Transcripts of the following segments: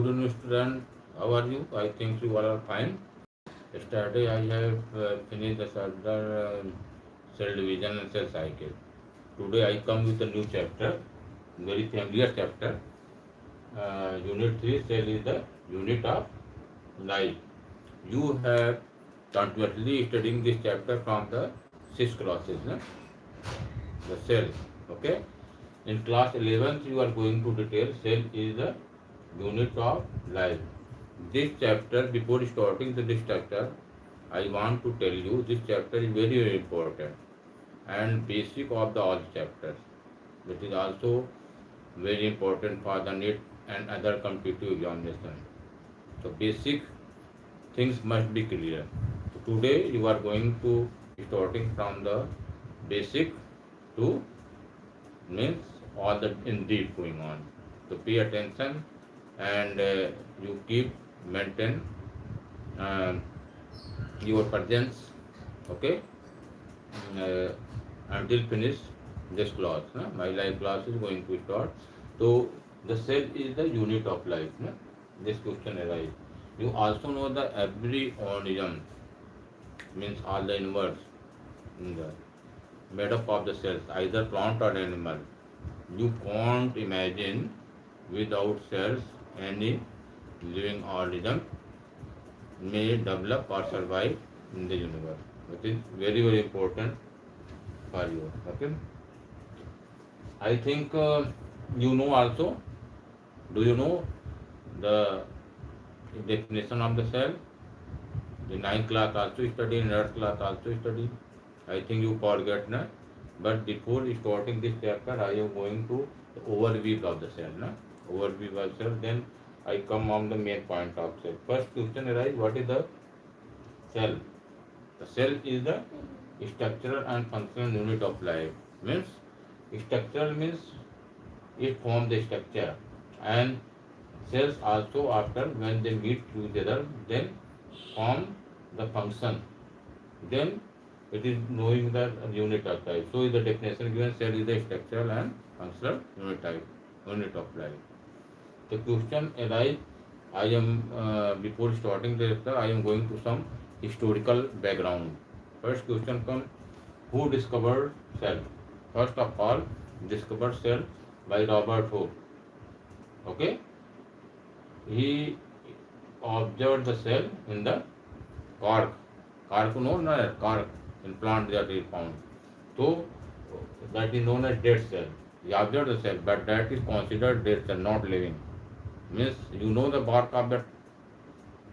good evening, student. How are you? I think you all are fine. Yesterday I have finished the chapter cell division and cell cycle. Today I come with a new chapter, very familiar chapter. Unit 3, cell is the unit of life. You have continuously studying this chapter from the 6 classes, no? The cell. Okay. In class 11th, you are going to detail cell is the unit of life. This chapter, before starting to this chapter, I want to tell you this chapter is very, very important and basic of the all chapters. It is also very important for the NET and other competitive examination. So basic things must be clear. So today you are going to starting from the basic to means all the in deep going on. So pay attention and you keep maintain uh, your presence, okay, uh, until finish this class. No? My life class is going to start. So the cell is the unit of life. No? This question arises. You also know the every organism means all the inverts in the made up of the cells, either plant or animal. You can't imagine without cells any living organism may develop or survive in the universe. It is very, very important for you. Okay. I think you know also. Do you know the definition of the cell? The ninth class also study, in earth class also study. I think you forget, na? But before starting this chapter, I am going to the overview of the cell, na? Overview of cell. Then I come on the main point of cell. First question arises: what is the cell? The cell is the structural and functional unit of life. Means structural means it forms the structure, and cells also after when they meet together then form the function. Then it is knowing the unit of life. So the definition given cell is the structural and functional unit of life. The question arises. I am before starting the lecture, I am going to some historical background. First question comes: who discovered cell? First of all, discovered cell by Robert Hooke. Okay, he observed the cell in the cork. Cork, no, no, cork in plant that is found. So that is known as dead cell. He observed the cell, but that is considered dead cell, not living. Means you know the bark of the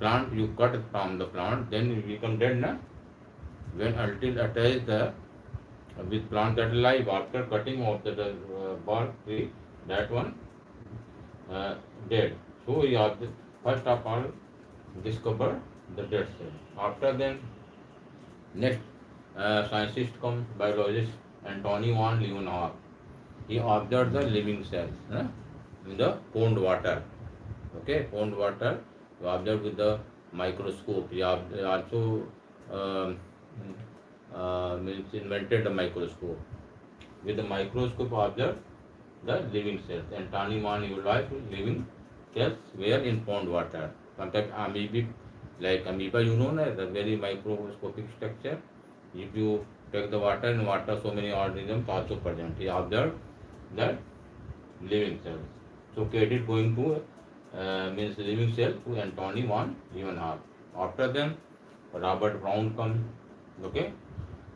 plant, you cut it from the plant, then it become dead, na? When until attached the with plant that is live after cutting off the bark tree, that one dead. So he first of all discovered the dead cell. After then, next scientist come biologist Anthony van Leeuwenhoek. He observed the living cells in the pond water. Okay, pond water. He observed with the microscope. He also means invented the microscope. With the microscope, observed the living cells. And Tani van Leeuwenhoek living cells were in pond water. Sometimes amoeba, like amoeba, you know, the very microscopic structure. If you take the water, in water so many organisms also present. He observed the living cells. So credit going to means living cell to Anthony van Leeuwenhoek. After them, Robert Brown come. Okay,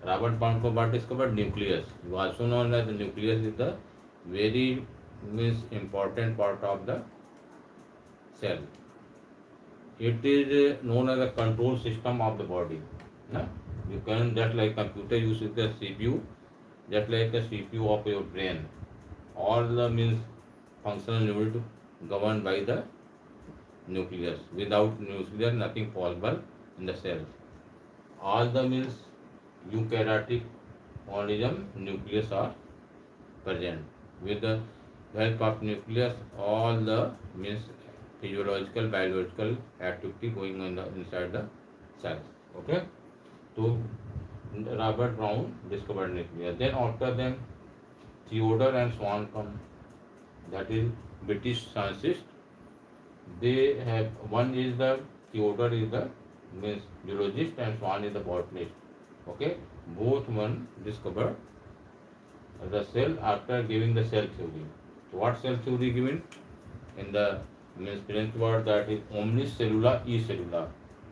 Robert Brown what discovered nucleus. You also known as the nucleus is the very means important part of the cell. It is known as a control system of the body. No? You can just like computer uses the CPU, just like the CPU of your brain. All the means functional unit governed by the nucleus. Without nucleus, nothing possible in the cells. All the means eukaryotic organism nucleus are present. With the help of nucleus, all the means physiological, biological activity going on inside the cells. Okay. So Robert Brown discovered nucleus. Then after them, Theodore and Swan come. That is British scientist. they have, one is the Theodore is the means geologist and Swan is the botanist. Okay, both one discovered the cell after giving the cell theory. So what cell theory given? In the means French word, that is omnicellula e cellula.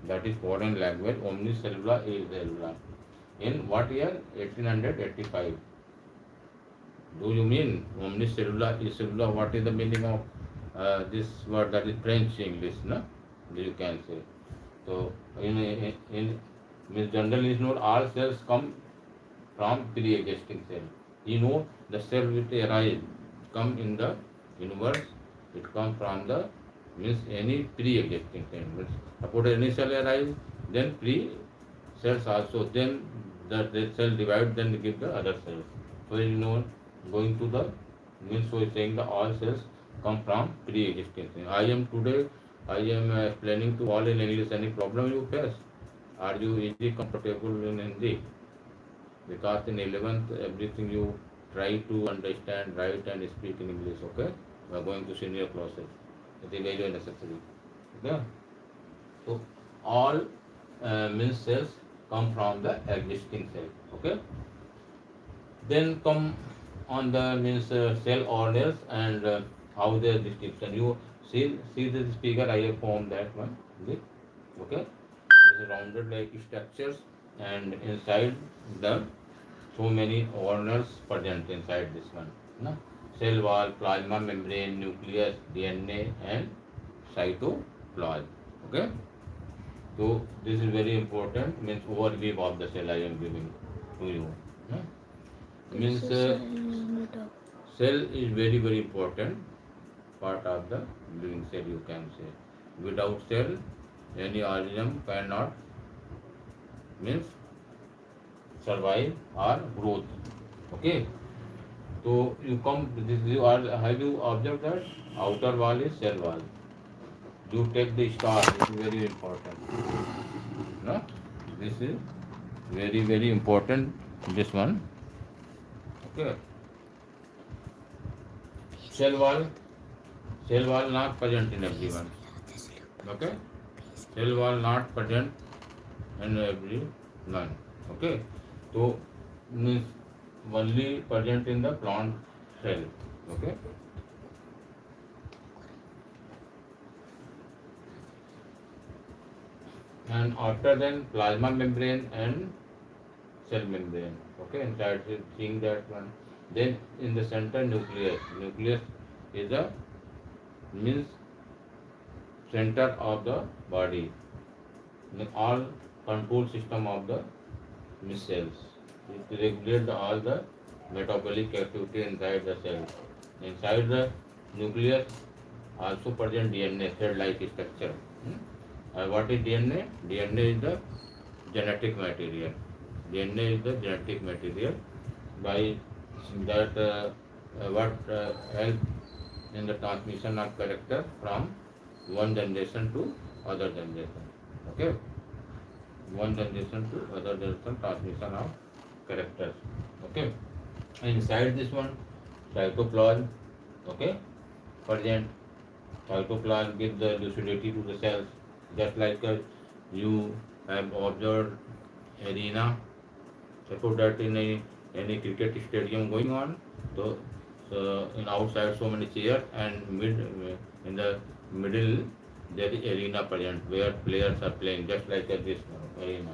That is foreign language, omnicellula e cellula. In what year? 1885. Do you mean omnicellula e cellula? What is the meaning of this word? That is French English, no? You can say. So in means generally is known all cells come from pre-existing cell. You know the cell which arise come in the universe, it comes from the means any pre-existing cell. Means suppose any cell arise, then pre cells also, then the cell divide, then give the other cells. So you know going to the means, so saying the all cells come from pre-existing cell. I am explaining to all in English. Any problem you face? Are you easy comfortable in Hindi? Because in 11th everything you try to understand, write and speak in English. Okay, we are going to senior classes. It is very necessary. Okay, so all means cells come from the existing cell. Okay, then come on the means cell organelles and how their distinction. You see this figure, I have formed that one. Okay, this is rounded like structures, and inside the so many organelles present inside this one. No? Cell wall, plasma membrane, nucleus, DNA, and cytoplasm. Okay. So this is very important. Means overview of the cell I am giving to you. No? Means cell is very important part of the living cell. You can say without cell, any organism cannot means survive or growth. Okay, so you come this, you are, have you observed that outer wall is cell wall? You take the star, this is very important. No, this is very important, this one. Okay, cell wall not present in everyone. Okay, cell wall not present in everyone. Okay, so means only present in the plant cell. Okay, and after then plasma membrane and cell membrane. Okay, inside seeing that one. Then in the center nucleus. Nucleus is the means center of the body. All control system of the cells. It regulates all the metabolic activity inside the cell. Inside the nucleus also present DNA, cell-like structure. What is DNA? DNA is the genetic material. DNA is the genetic material. By that, what help in the transmission of character from one generation to other generation. Okay, one generation to other generation, transmission of characters. Okay, inside this one cytoplasm. Okay, present. Cytoplasm gives the lucidity to the cells, just like you have observed arena. Suppose that in any cricket stadium going on, so in outside so many chairs, and in the middle there is arena present where players are playing, just like this arena.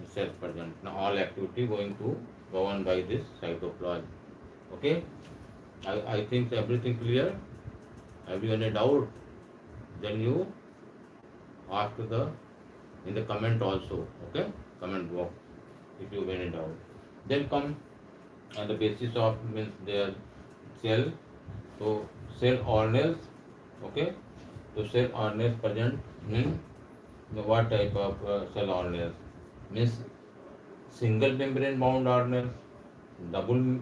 Cells present. Now all activity going to go on by this cytoplasm. Okay, I think everything clear. Have you any doubt? Then you ask in the comment also. Okay, comment box if you have any doubt. Then come on the basis of means their cell. So cell organelles. Okay, so cell organelles present means what type of cell organelles? Means single membrane bound organelles, double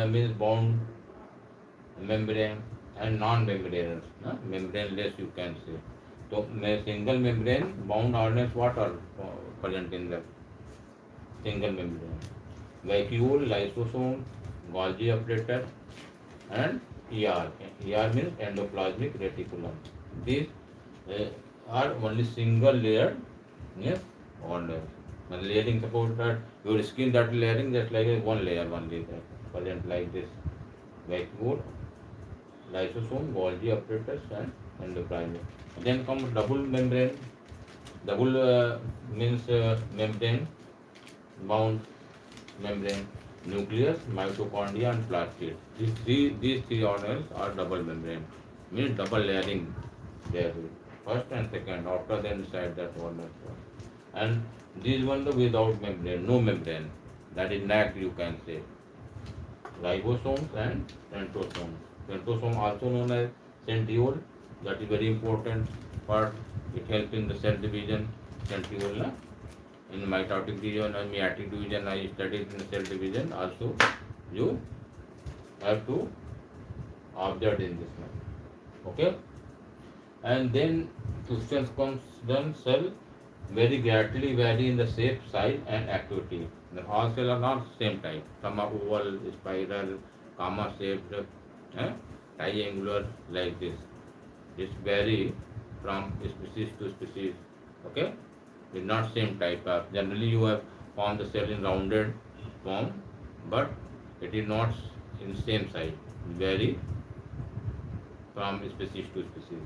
means bound membrane, and non-membranous, membraneless you can say. So single membrane bound organelles, what are present in the single membrane? Vacuole, lysosome, Golgi apparatus, and ER. ER means endoplasmic reticulum. These are only single layered, yes, organelles. And layering, suppose that your skin that layering just like a one layer only there, present like this, vacuole, lysosome, Golgi apparatus, and endocrine. Then comes double membrane. Double means membrane, bound membrane, nucleus, mitochondria, and plastid. These three organelles are double membrane, means double layering there. First and second, after then inside that organelle. And this one the without membrane, no membrane. That is neck you can say. Ribosomes and centrosomes. Centrosome also known as centriole. That is very important part. It helps in the cell division. Centriole na? In mitotic division and meiotic division I studied in the cell division also. You have to observe in this one. Okay? And then questions comes then cell very greatly vary in the shape, size and activity. The all cells are not same type. Some are oval, spiral, comma shaped, triangular like this. This vary from species to species. Okay? It's not same type of. Generally you have formed the cell in rounded form, but it is not in same size. Vary from species to species.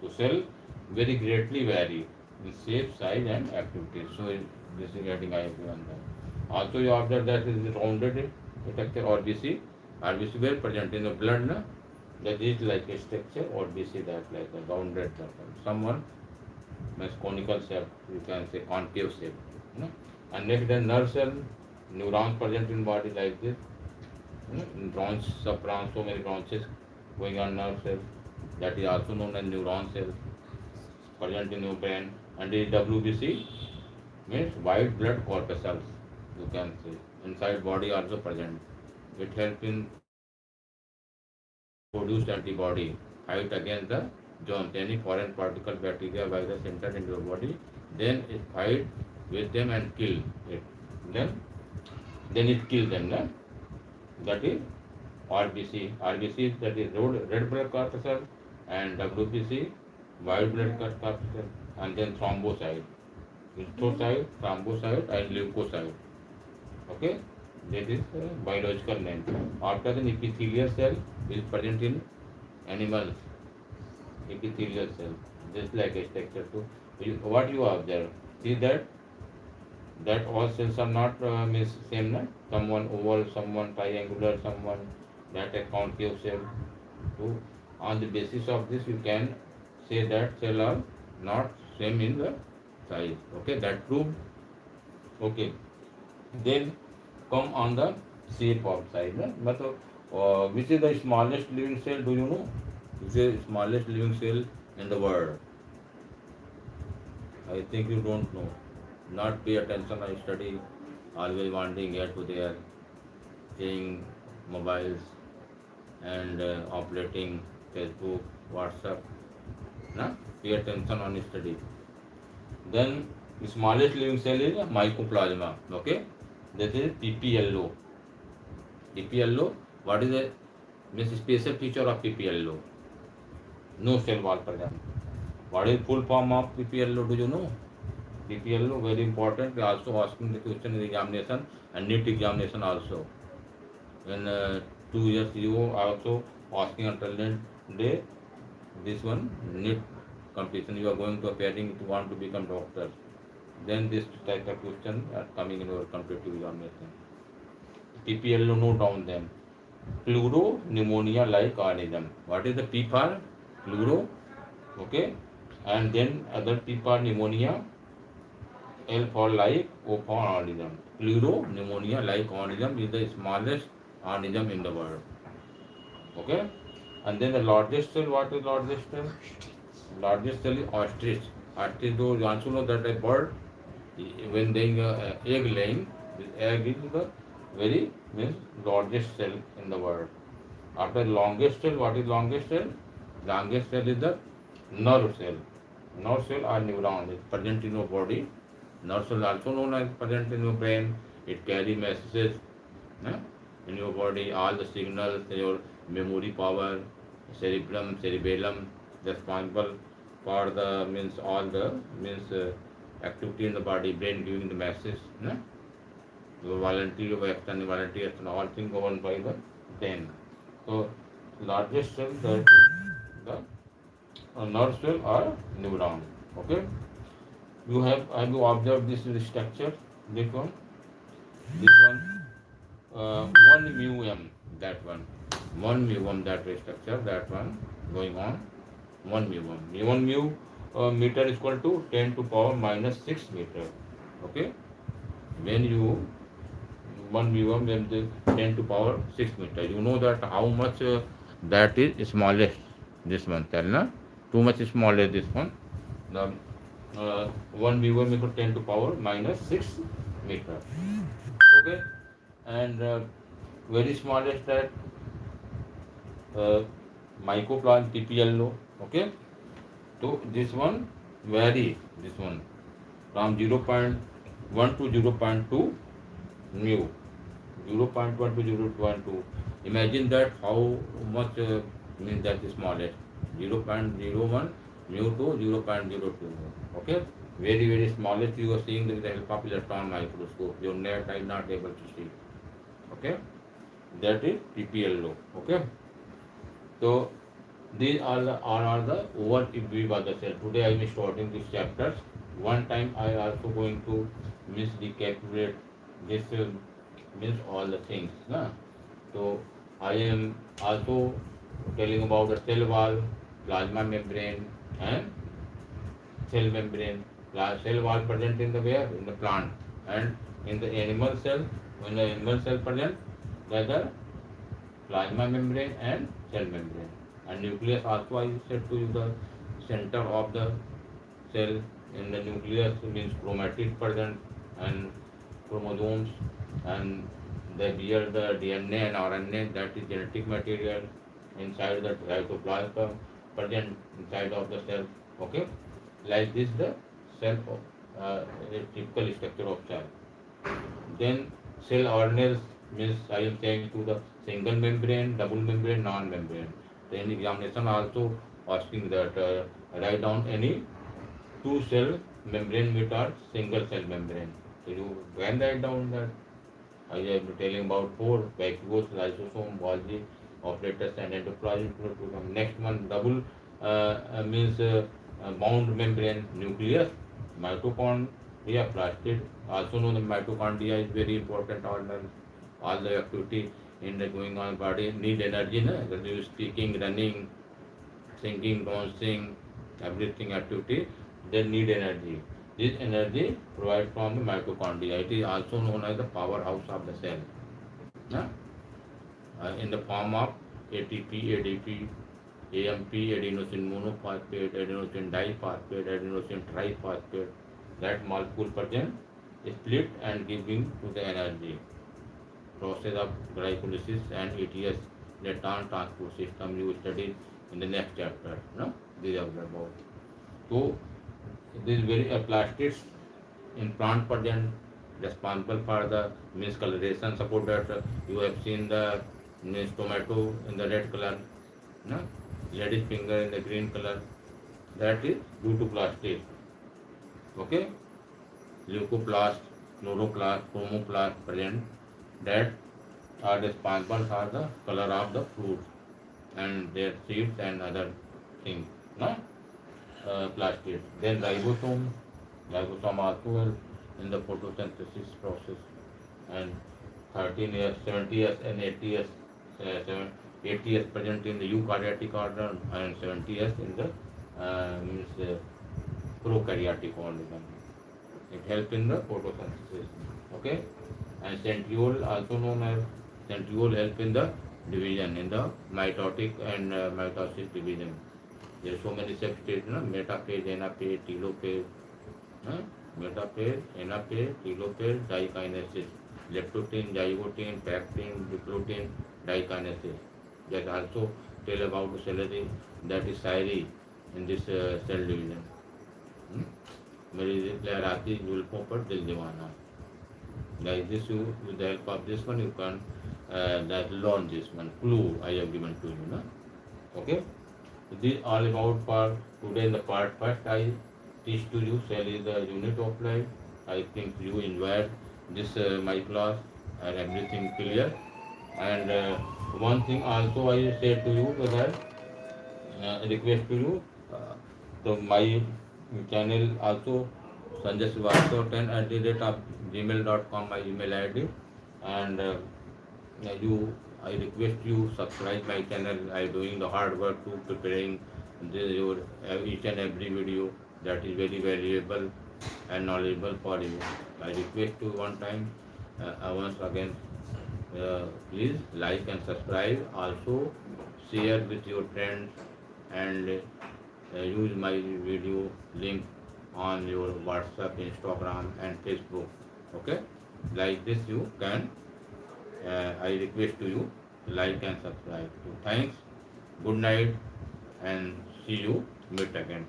So cell very greatly vary in shape, size and activity. So this is getting I on that. Also you observe that it is rounded structure RBC. RBC were present in the blood, na? That is like a structure RBC that like a rounded circle. Someone means conical shape, you can say concave shape. No? And next the nerve cell, neurons present in body like this. Branch, sub branch, so many branches going on nerve cell. That is also known as neuron cell present in your brain. And the WBC means white blood corpuscles, you can say. Inside body also present. It helps in produce antibody, fight against the germs, any foreign particle, bacteria, virus enter into your body, then it fight with them and kill it. Then it kills them. No? That is RBC. RBC that is red blood corpuscle and WBC white blood corpuscle and then thrombocyte. Erythrocyte, thrombocyte and leukocyte. Okay, that is biological name. After the epithelial cell is present in animals. Epithelial cell, just like a structure. So, what you observe? See that all cells are not means same. Na? Someone oval, someone triangular, someone that a concave cell. So, on the basis of this, you can say that cell are not same in the size. Okay, that proved. Okay, then come on the shape of size. But which is the smallest living cell? Do you know? Which is the smallest living cell in the world? I think you don't know. Not pay attention. I study. Always wandering here to there, seeing mobiles and operating Facebook, WhatsApp. Na? Pay attention on study. Then the smallest living cell is mycoplasma. Okay, this is PPLO. PPLO. What is the means special feature of PPLO? No cell wall present. What is full form of PPLO? Do you know? PPLO very important. They also asking the question in the examination and NEET examination also. In 2 years you also asking alternate day this one NEET completion. You are going to appearing if you want to become doctor. Then this type of question are coming in your competitive examination. PPLO note down them. Pleuro pneumonia like organism. What is the P for? Pleuro. Okay. And then other P for pneumonia. L for like, O for organism. Pleuro pneumonia like organism is the smallest organism in the world. Okay. And then the largest cell. What is largest cell? Largest cell is ostrich. Ostrich, though you also know that a bird when they egg laying, this egg is the very means largest cell in the world. After longest cell, what is longest cell? Longest cell is the nerve cell. Nerve cell are neuron. It's present in your body. Nerve cell also known as present in your brain. It carry messages in your body. All the signals, your memory power, cerebellum, responsible for the means all the means activity in the body, brain giving the message, no? The volunteer action, volunteer action, all things governed by the brain. So largest cell that the nerve cell or neuron. Okay, have you observed this structure? This one, one mu m, that one mu m, that structure, that one going on, one mu m. One mu meter is equal to 10 to power minus 6 meter. Okay, when you one mu m, when the 10 to power 6 meter, you know that how much that is smallest. This one, tell na, too much smallest this one. The 1 mu m equal to 10 to power minus 6 meter. Okay, and very smallest that uh, microplan TPL low. Okay, so this one vary, this one from 0.1 to 0.2 mu, 0.1 to 0.2. Imagine that how much means that is smallest, 0.01 mu to 0.02. Okay, very smallest you are seeing with the help of electron microscope. Your net is not able to see. Okay, that is PPL low. Okay, so these are the overview of the cell. Today I am starting these chapters. One time I also going to recapitulate this means all the things. Na? So I am also telling about the cell wall, plasma membrane, and cell membrane. Cell wall present in the where? In the plant, and in the animal cell. When the animal cell present, whether plasma membrane and cell membrane. And nucleus also I said to you, the center of the cell. In the nucleus means chromatid present and chromosomes, and they bear the DNA and RNA, that is genetic material inside the cytoplasm present inside of the cell. Okay, like this the cell a typical structure of cell. Then cell organelles means I am saying to the single membrane, double membrane, non-membrane. Then examination also asking that write down any two cell membrane with or single cell membrane. So you can write down that. I am telling about four: vacuole, lysosome, Golgi, operators, and endoplasmic reticulum. Next one, double means bound membrane, nucleus, mitochondria, plastid. Also know the mitochondria is very important organ. All the activity in the going on body need energy. Na? That is speaking, running, thinking, dancing, everything activity, they need energy. This energy provided from the mitochondria. It is also known as the powerhouse of the cell. Na? In the form of ATP, ADP, AMP, adenosine monophosphate, adenosine diphosphate, adenosine triphosphate. That molecule present split and giving to the energy. Process of glycolysis and ETS, electron transport system, you study in the next chapter. No, these are about. So this is very plastics in plant present, responsible for the means coloration. Suppose that you have seen the means tomato in the red color, no? Lady's finger in the green color. That is due to plastic. Okay, leucoplast, chloroplast, chromoplast present, that are responsible for the color of the fruits and their seeds and other things. No, plastic. Then ribosome also help in the photosynthesis process. And 13 years, 70 years, and 80 years, 80 years present in the eukaryotic organ, and 70 years in the means prokaryotic organism. It helps in the photosynthesis. Okay, and centriole, also known as centriole, help in the division, in the mitotic and mitosis division. There are so many substages, no? Metaphase, anaphase, telophase, metaphase, anaphase, telophase, dikinesis, leptotin, zygotine, pectin, diplotin, dikinesis. That also tell about the cellulary, that is Syri in this cell division. मेरी लहराती जुल्फों पर दिल दीवाना. Like this, you with the help of this one, you can that learn this one. Clue I have given to you, no? Okay. This all about for today in the part first. I teach to you cell is the unit of life. I think you enjoyed this my class and everything clear. And one thing also I said to you that request to you. So my channel also Sanjay Srivastava 10 at the rate of gmail.com my email ID and you I request you subscribe my channel. I doing the hard work to preparing your each and every video that is very valuable and knowledgeable for you. I request you one time once again please like and subscribe. Also share with your friends and use my video link on your WhatsApp, Instagram and Facebook. Okay, like this you can I request to you like and subscribe. So thanks, good night and see you meet again.